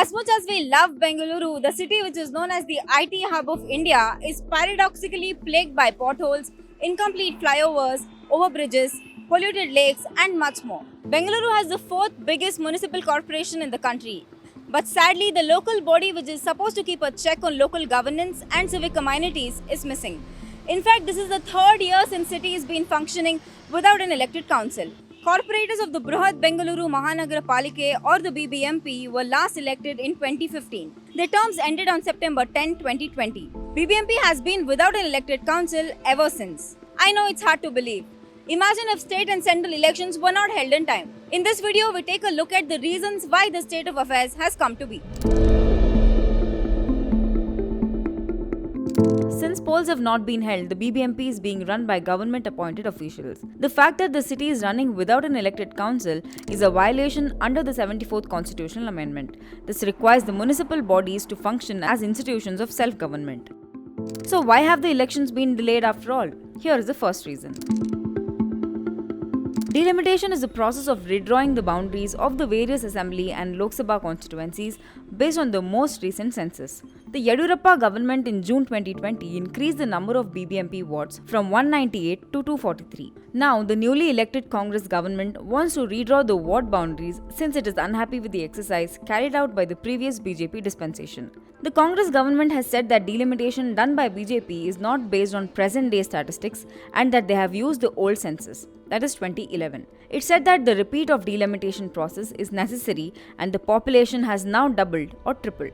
As much as we love Bengaluru, the city which is known as the IT hub of India is paradoxically plagued by potholes, incomplete flyovers, overbridges, polluted lakes, and much more. Bengaluru has the fourth biggest municipal corporation in the country. But sadly, the local body which is supposed to keep a check on local governance and civic amenities is missing. In fact, this is the third year since city has been functioning without an elected council. Corporators of the Bruhat Bengaluru Mahanagara Palike or the BBMP were last elected in 2015. Their terms ended on September 10, 2020. BBMP has been without an elected council ever since. I know it's hard to believe. Imagine if state and central elections were not held in time. In this video, we take a look at the reasons why the state of affairs has come to be. Since polls have not been held, the BBMP is being run by government-appointed officials. The fact that the city is running without an elected council is a violation under the 74th Constitutional Amendment. This requires the municipal bodies to function as institutions of self-government. So why have the elections been delayed after all? Here is the first reason. Delimitation is the process of redrawing the boundaries of the various Assembly and Lok Sabha constituencies based on the most recent census. The Yediyurappa government in June 2020 increased the number of BBMP wards from 198 to 243. Now, the newly elected Congress government wants to redraw the ward boundaries since it is unhappy with the exercise carried out by the previous BJP dispensation. The Congress government has said that delimitation done by BJP is not based on present-day statistics and that they have used the old census, that is 2011. It said that the repeat of delimitation process is necessary and the population has now doubled or tripled.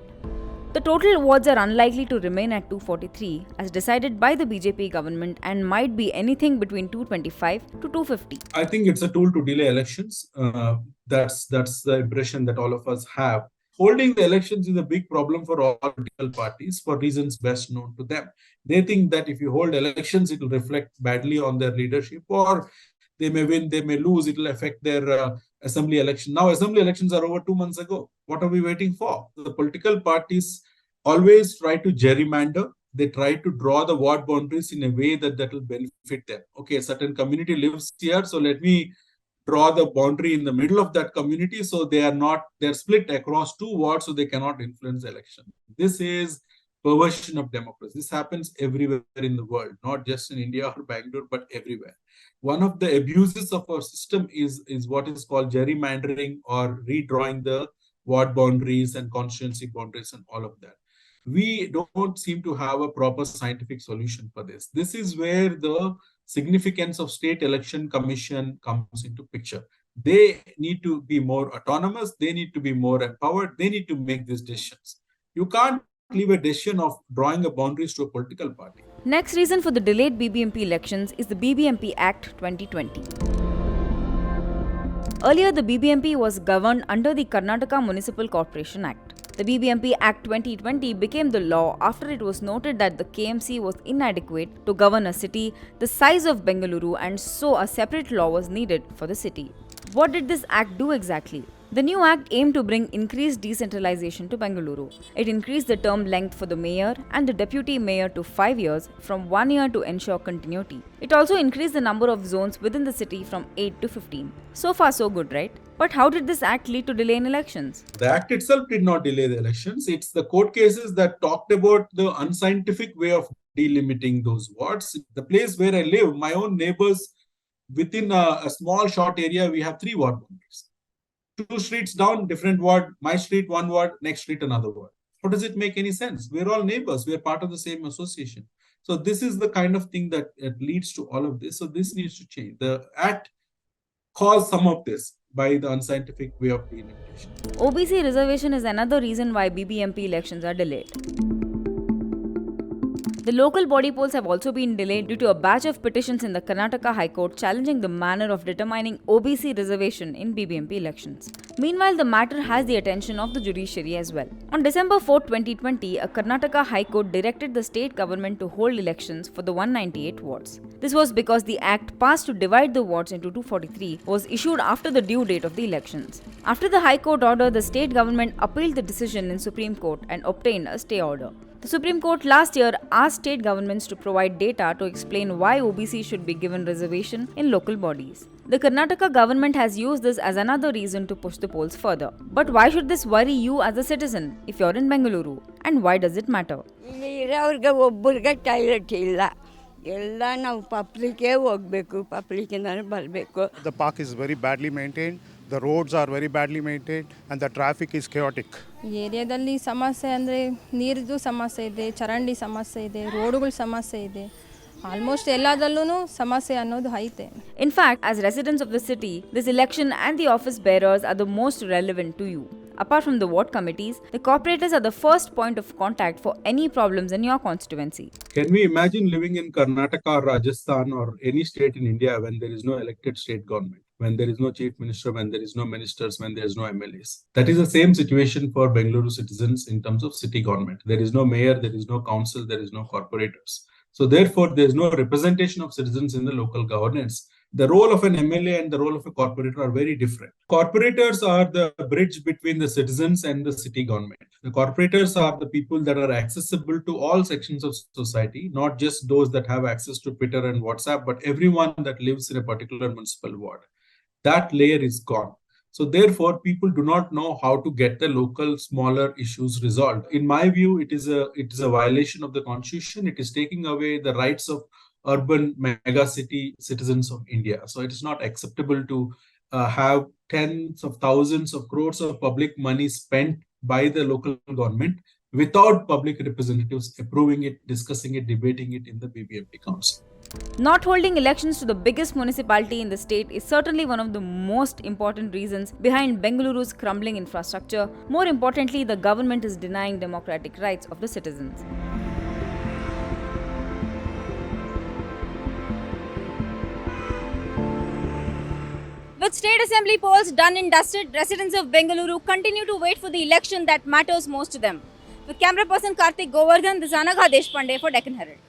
The total wards are unlikely to remain at 243 as decided by the BJP government and might be anything between 225 to 250. I think it's a tool to delay elections. That's the impression that all of us have. Holding the elections is a big problem for all political parties for reasons best known to them. They think that if you hold elections, it will reflect badly on their leadership, or they may win, they may lose, it will affect their assembly election. Now, assembly elections are over 2 months ago. What are we waiting for? The political parties always try to gerrymander. They try to draw the ward boundaries in a way that will benefit them. Okay, a certain community lives here, so let me draw the boundary in the middle of that community so they're split across two wards so they cannot influence the election. This is perversion of democracy. This happens everywhere in the world, not just in India or Bangalore, but everywhere. One of the abuses of our system is what is called gerrymandering or redrawing the ward boundaries and constituency boundaries and all of that. We don't seem to have a proper scientific solution for this. This is where the significance of State Election Commission comes into picture. They need to be more autonomous. They need to be more empowered. They need to make these decisions. You can't leave a decision of drawing a boundaries to a political party. Next reason for the delayed BBMP elections is the BBMP Act 2020. Earlier, the BBMP was governed under the Karnataka Municipal Corporation Act. The BBMP Act 2020 became the law after it was noted that the KMC was inadequate to govern a city the size of Bengaluru, and so a separate law was needed for the city. What did this act do exactly? The new act aimed to bring increased decentralization to Bengaluru. It increased the term length for the mayor and the deputy mayor to 5 years from 1 year to ensure continuity. It also increased the number of zones within the city from 8 to 15. So far so good, right? But how did this act lead to delay in elections? The act itself did not delay the elections. It's the court cases that talked about the unscientific way of delimiting those wards. The place where I live, my own neighbors, within a small short area, we have 3 ward boundaries. 2 streets down, different ward, my street, 1 ward, next street, another ward. How does it make any sense? We're all neighbors. We're part of the same association. So this is the kind of thing that leads to all of this. So this needs to change. The act caused some of this by the unscientific way of delimitation. OBC reservation is another reason why BBMP elections are delayed. The local body polls have also been delayed due to a batch of petitions in the Karnataka High Court challenging the manner of determining OBC reservation in BBMP elections. Meanwhile, the matter has the attention of the judiciary as well. On December 4, 2020, a Karnataka High Court directed the state government to hold elections for the 198 wards. This was because the act passed to divide the wards into 243 was issued after the due date of the elections. After the High Court order, the state government appealed the decision in Supreme Court and obtained a stay order. The Supreme Court last year asked state governments to provide data to explain why OBC should be given reservation in local bodies. The Karnataka government has used this as another reason to push the polls further. But why should this worry you as a citizen if you're in Bengaluru? And why does it matter? ಇಲ್ಲಿ ಇರೋರಿಗೆ ಒಬ್ಬರಿಗೆ toilet ಇಲ್ಲ ಎಲ್ಲ ನಾವು ಪಬ್ಲಿಕ್ಗೆ ಹೋಗಬೇಕು ಪಬ್ಲಿಕ್ಕಿಂದಲೇ ಬರಬೇಕು. The park is very badly maintained, the roads are very badly maintained and the traffic is chaotic. ಈ ಏರಿಯಾದಲ್ಲಿ ಸಮಸ್ಯೆ ಅಂದರೆ ನೀರಿದು ಸಮಸ್ಯೆ ಇದೆ, ಚರಂಡಿ ಸಮಸ್ಯೆ ಇದೆ, ರೋಡುಗಳ ಸಮಸ್ಯೆ ಇದೆ. ಆಲ್ಮೋಸ್ಟ್ ಎಲ್ಲದರಲ್ಲೂ ಸಮಸ್ಯೆ ಅನ್ನೋದು ಐತೆ. In fact, as residents of the city, this election and the office bearers are the most relevant to you. Apart from the ward committees, the corporators are the first point of contact for any problems in your constituency. Can we imagine living in Karnataka or Rajasthan or any state in India when there is no elected state government, when there is no chief minister, when there is no ministers, when there is no MLAs? That is the same situation for Bengaluru citizens in terms of city government. There is no mayor, there is no council, there is no corporators. So therefore, there is no representation of citizens in the local governance. The role of an MLA and the role of a corporator are very different. Corporators are the bridge between the citizens and the city government. The corporators are the people that are accessible to all sections of society, not just those that have access to Twitter and WhatsApp, but everyone that lives in a particular municipal ward. That layer is gone. So therefore, people do not know how to get the local smaller issues resolved. In my view, it is a violation of the constitution. It is taking away the rights of urban megacity citizens of India. So it is not acceptable to have tens of thousands of crores of public money spent by the local government without public representatives approving it, discussing it, debating it in the BBMP Council. Not holding elections to the biggest municipality in the state is certainly one of the most important reasons behind Bengaluru's crumbling infrastructure. More importantly, the government is denying democratic rights of the citizens. With state assembly polls done and dusted, residents of Bengaluru continue to wait for the election that matters most to them. With camera person Karthik Govardhan, this is Anagha Deshpande for Deccan Herald.